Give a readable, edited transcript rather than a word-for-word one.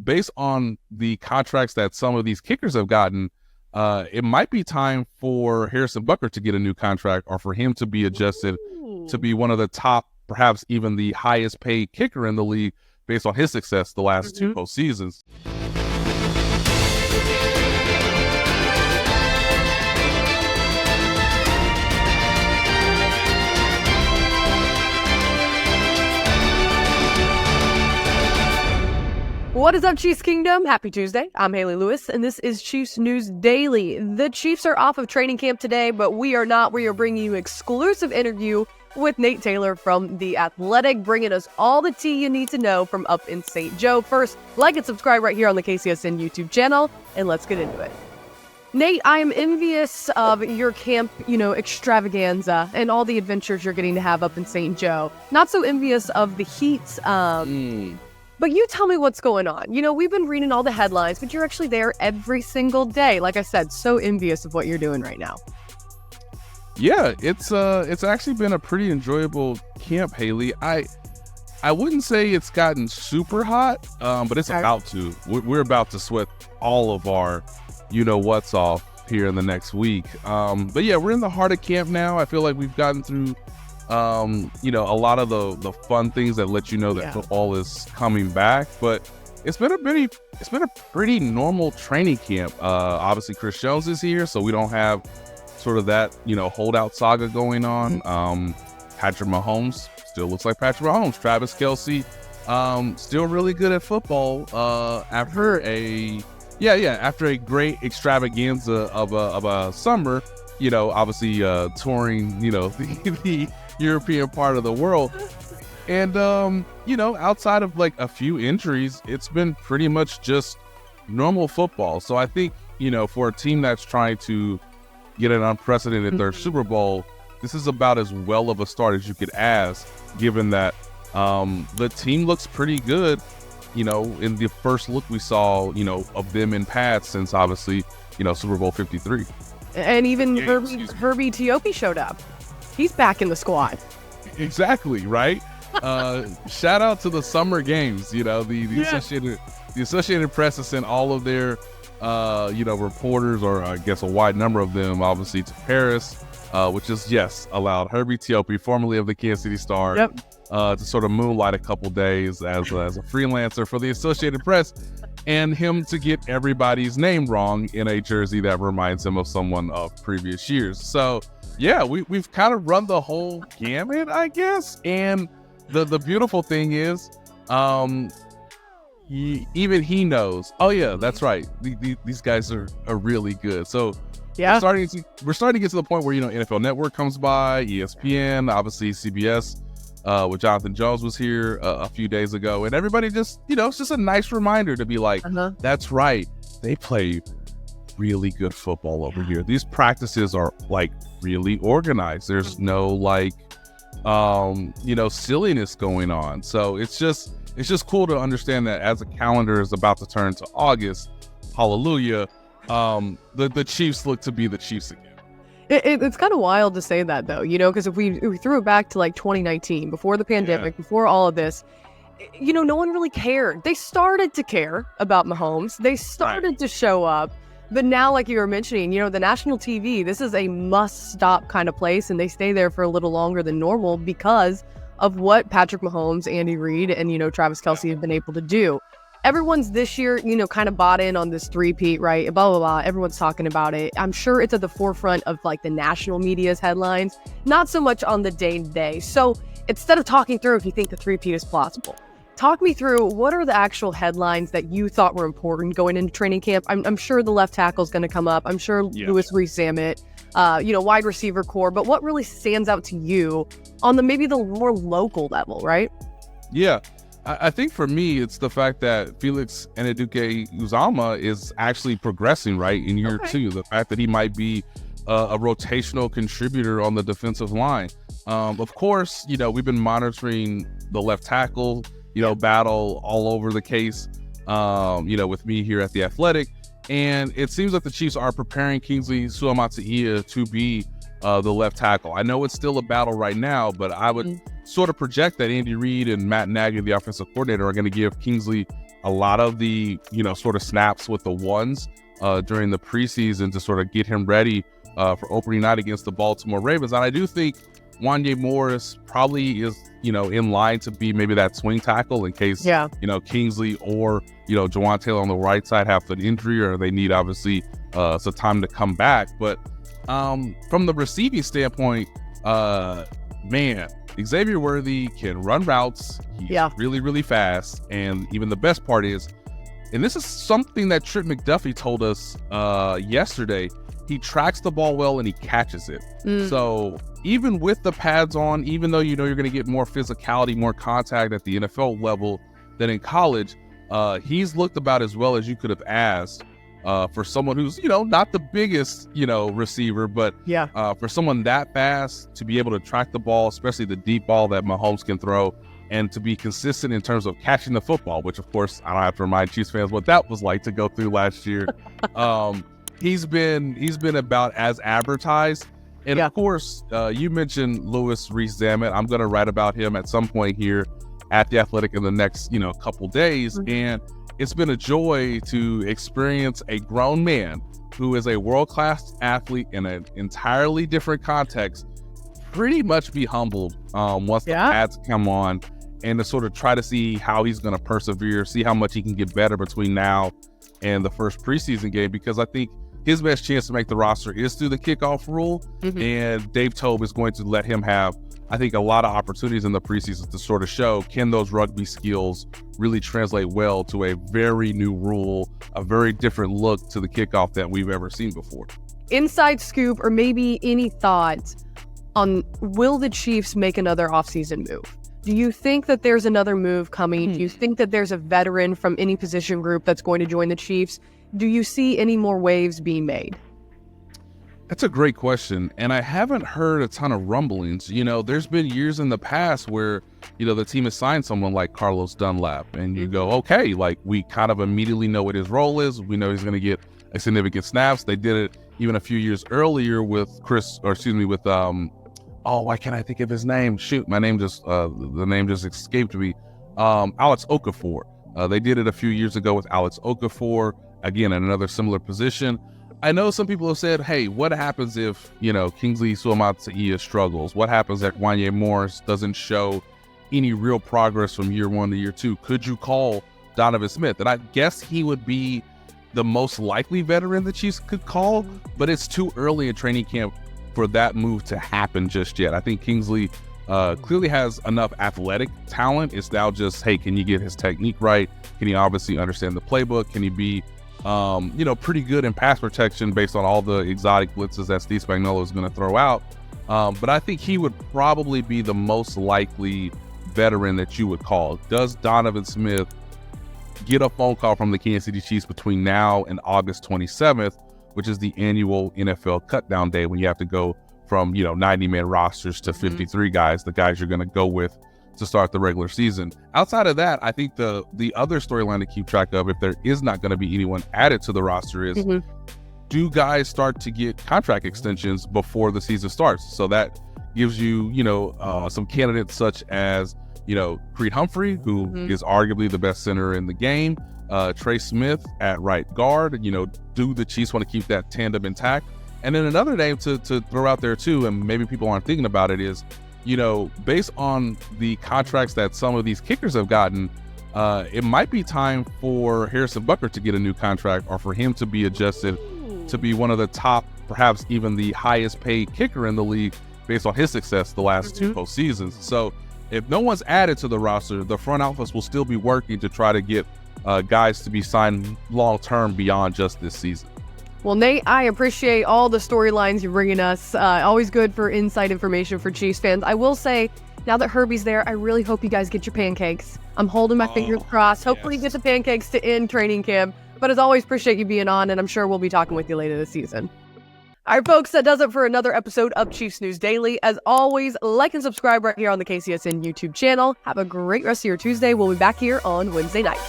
based on the contracts that some of these kickers have gotten, it might be time for Harrison Butker to get a new contract, or for him to be adjusted to be one of the top, perhaps even the highest paid kicker in the league based on his success the last two postseasons. What is up, Chiefs Kingdom? Happy Tuesday. I'm Hayley Lewis, and this is Chiefs News Daily. The Chiefs are off of training camp today, but we are not. We are bringing you an exclusive interview with Nate Taylor from The Athletic, bringing us all the tea you need to know from up in St. Joe. First, like and subscribe right here on the KCSN YouTube channel, and let's get into it. Nate, I am envious of your camp, extravaganza and all the adventures you're getting to have up in St. Joe. Not so envious of the heat. But you tell me what's going on. We've been reading all the headlines, but you're actually there every single day. Like I said, so envious of what you're doing right now. Yeah, it's actually been a pretty enjoyable camp, Hayley. I wouldn't say it's gotten super hot, but it's about to. We're about to sweat all of our what's off here in the next week. But yeah, we're in the heart of camp now. I feel like we've gotten through a lot of the fun things that let you know that football is coming back, but it's been a pretty normal training camp. Obviously Chris Jones is here, so we don't have sort of that, holdout saga going on. Patrick Mahomes still looks like Patrick Mahomes. Travis Kelce, still really good at football, after a great extravaganza of a summer, obviously, touring, the European part of the world. And, outside of like a few injuries, it's been pretty much just normal football. So I think, for a team that's trying to get an unprecedented third Super Bowl, this is about as well of a start as you could ask, given that the team looks pretty good, in the first look we saw, of them in pads since obviously, Super Bowl 53. And even Herbie Teope showed up. He's back in the squad. Exactly, right? Shout out to the summer games. The Associated Press has sent all of their, reporters, or I guess a wide number of them, obviously, to Paris, which is, allowed Herbie Teope, formerly of the Kansas City Star, to sort of moonlight a couple days as a freelancer for the Associated Press, and him to get everybody's name wrong in a jersey that reminds him of someone of previous years. So, yeah, we've kind of run the whole gamut, I guess. And the beautiful thing is, even he knows, oh yeah, that's right, these guys are really good. So we're starting to get to the point where NFL Network comes by, ESPN, obviously CBS, with Jonathan Jones was here a few days ago, and everybody just it's just a nice reminder to be like, that's right, they play really good football over here. These practices are like really organized. There's no silliness going on. So it's just cool to understand that as the calendar is about to turn to August, hallelujah, the Chiefs look to be the Chiefs again. It's kind of wild to say that, though, because if we threw it back to like 2019, before the pandemic, before all of this, no one really cared. They started to care about Mahomes. They started to show up. But now, like you were mentioning, the national TV, this is a must-stop kind of place, and they stay there for a little longer than normal because of what Patrick Mahomes, Andy Reid, and, Travis Kelce have been able to do. Everyone's this year, kind of bought in on this three-peat, right? Blah, blah, blah. Everyone's talking about it. I'm sure it's at the forefront of, like, the national media's headlines, not so much on the day-to-day. So instead of talking through if you think the three-peat is plausible, talk me through what are the actual headlines that you thought were important going into training camp. I'm sure the left tackle is going to come up. I'm sure Louis Rees-Zammit, wide receiver core. But what really stands out to you on maybe the more local level, right? Yeah, I think for me, it's the fact that Felix Anudike-Uzomah is actually progressing, right, in year two. The fact that he might be a rotational contributor on the defensive line. Of course, we've been monitoring the left tackle, battle all over the case, with me here at The Athletic. And it seems like the Chiefs are preparing Kingsley Suamataia to be the left tackle. I know it's still a battle right now, but I would sort of project that Andy Reid and Matt Nagy, the offensive coordinator, are going to give Kingsley a lot of the, sort of snaps with the ones during the preseason to sort of get him ready for opening night against the Baltimore Ravens. And I do think Wanya Morris probably is, in line to be maybe that swing tackle in case, Kingsley or, Jawan Taylor on the right side have an injury or they need, obviously, some time to come back. But from the receiving standpoint, man, Xavier Worthy can run routes. He's really, really fast. And even the best part is, and this is something that Trent McDuffie told us yesterday, he tracks the ball well and he catches it. So even with the pads on, even though you're going to get more physicality, more contact at the NFL level than in college, he's looked about as well as you could have asked for someone who's, not the biggest, receiver, but for someone that fast to be able to track the ball, especially the deep ball that Mahomes can throw, and to be consistent in terms of catching the football, which of course I don't have to remind Chiefs fans what that was like to go through last year. He's been about as advertised. And of course, you mentioned Louis Rees-Zammit. I'm going to write about him at some point here at The Athletic in the next, couple days. And it's been a joy to experience a grown man who is a world-class athlete in an entirely different context, pretty much be humbled once the pads come on, and to sort of try to see how he's going to persevere, see how much he can get better between now and the first preseason game, because I think his best chance to make the roster is through the kickoff rule. And Dave Tobe is going to let him have, I think, a lot of opportunities in the preseason to sort of show, can those rugby skills really translate well to a very new rule, a very different look to the kickoff that we've ever seen before. Inside scoop, or maybe any thoughts on, will the Chiefs make another offseason move? Do you think that there's another move coming? Do you think that there's a veteran from any position group that's going to join the Chiefs? Do you see any more waves being made? That's a great question. And I haven't heard a ton of rumblings. There's been years in the past where, the team has signed someone like Carlos Dunlap, and you go, okay, like, we kind of immediately know what his role is. We know he's going to get a significant snaps. They did it even a few years earlier with why can't I think of his name? Shoot, the name just escaped me. Alex Okafor. They did it a few years ago with Alex Okafor, again, in another similar position. I know some people have said, hey, what happens if, Kingsley Suamataia struggles? What happens if Wanya Morris doesn't show any real progress from year one to year two? Could you call Donovan Smith? And I guess he would be the most likely veteran the Chiefs could call, but it's too early in training camp for that move to happen just yet. I think Kingsley clearly has enough athletic talent. It's now just, hey, can you get his technique right? Can he obviously understand the playbook? Can he be, pretty good in pass protection based on all the exotic blitzes that Steve Spagnuolo is going to throw out? But I think he would probably be the most likely veteran that you would call. Does Donovan Smith get a phone call from the Kansas City Chiefs between now and August 27th, which is the annual NFL cutdown day when you have to go from, 90-man rosters to 53 guys, the guys you're going to go with to start the regular season. Outside of that, I think the other storyline to keep track of, if there is not going to be anyone added to the roster, is do guys start to get contract extensions before the season starts? So that gives you, some candidates such as, Creed Humphrey, who is arguably the best center in the game, Trey Smith at right guard. Do the Chiefs want to keep that tandem intact? And then another name to throw out there too, and maybe people aren't thinking about it, is, based on the contracts that some of these kickers have gotten, it might be time for Harrison Butker to get a new contract, or for him to be adjusted to be one of the top, perhaps even the highest paid kicker in the league based on his success the last two postseasons. So if no one's added to the roster, the front office will still be working to try to get guys to be signed long-term beyond just this season. Well, Nate, I appreciate all the storylines you're bringing us. Always good for inside information for Chiefs fans. I will say, now that Herbie's there, I really hope you guys get your pancakes. I'm holding my fingers crossed. Hopefully you get the pancakes to end training camp. But as always, appreciate you being on, and I'm sure we'll be talking with you later this season. All right, folks, that does it for another episode of Chiefs News Daily. As always, like and subscribe right here on the KCSN YouTube channel. Have a great rest of your Tuesday. We'll be back here on Wednesday night.